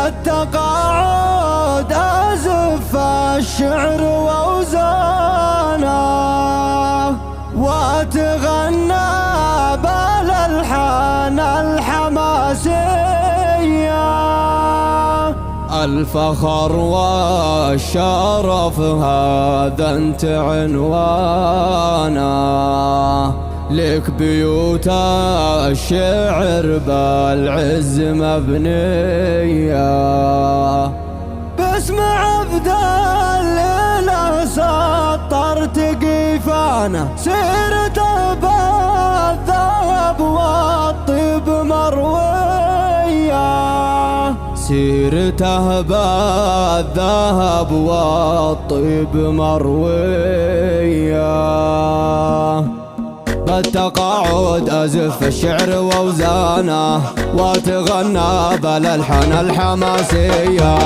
بالتقاعد أزف الشعر وأوزانه وأتغنى بالألحان الحماسية. الفخر والشرف هذا انت عنوانه، لك بيوت الشعر بالعز مبنية. باسم عبد الإله سطرت قيفانه، سيرته بالذهب والطيب مروية. سيرته بالذهب والطيب مروية. بالتقاعد أزف الشعر وأوزانه وأتغنى بالألحان الحماسية.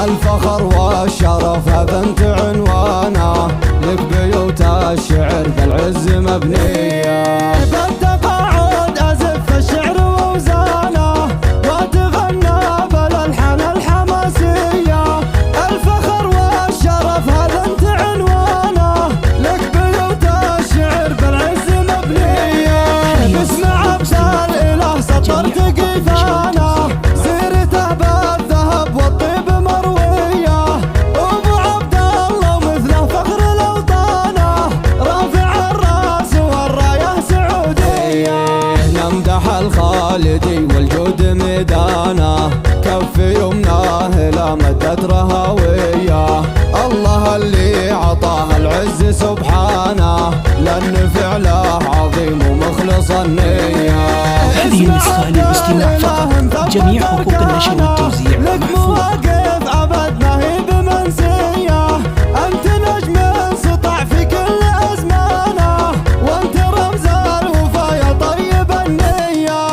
الفخر والشرف هذا انت عنوانه، لك بيوت الشعر بالعز مبنية. بالتقاعد أزف الشعر وأوزانه وأتغنى بالألحان الحماسية. الفخر والشرف هذا انت عنوانه، لك بيوت الشعر بالعز مبنية. باسم عبد الإله سطرت قيفانه، سيرته بالذهب والطيب مروية. أبو عبد الله ومثله فخر الأوطانه، رافع الراس والراية سعودية. نمدح الخالدي والجود ميدانه، كف يمناه لا مدت رهاوية. الله اللي عطاه العز سبحانه، لأن فعله عظيم ومخلص النية. هذه النسخة للاستماع فقط، جميع حقوق النشر والتوزيع محفوظة. أبد ما هي بمنسية، أنت نجم سطع في كل أزمانه، وأنت رمز الوفا يا طيب النية.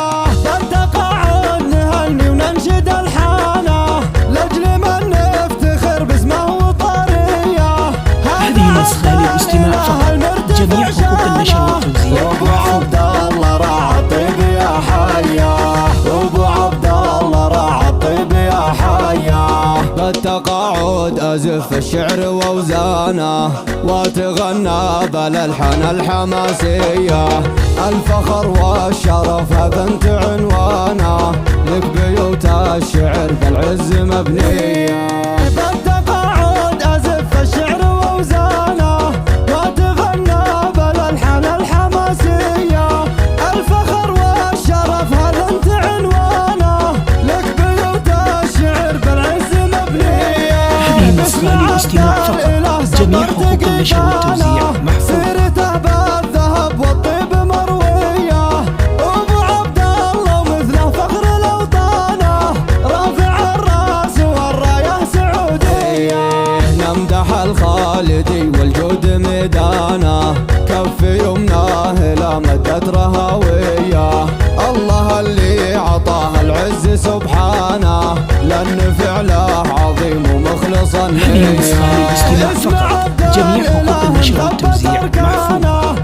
بالتقاعد نهني وننشد ألحانه، لأجل من نفتخر باسمه وطرية. هذه النسخة للاستماع فقط، جميع حقوق النشر والتوزيع محفوظة. بالتقاعد أزف الشعر وأوزانه وأتغنى بالألحان الحماسية. الفخر والشرف هذا انت عنوانه، لك بيوت الشعر بالعز مبنية. بالتقاعد أزف الشعر وأوزانه وأتغنى بالألحان الحماسية. الفخر والشرف هذا انت عنوانه، لك بيوت الشعر بالعز مبنية. للاستماع فقط، جميع حقوق النشر والتوزيع محفوظة. سيرته بالذهب والطيب مروية. أبو عبد الله ومثله فخر الأوطانه، رافع الراس والراية سعودية. نمدح الخالدي والجود ميدانه، كف يمناه لا مدت رهاوية. الله اللي عطاه العز سبحانه، لأن فعله عظيم ومخلص النية. هذه النسخة للاستماع فقط، جميع حقوق النشر والتوزيع محفوظة.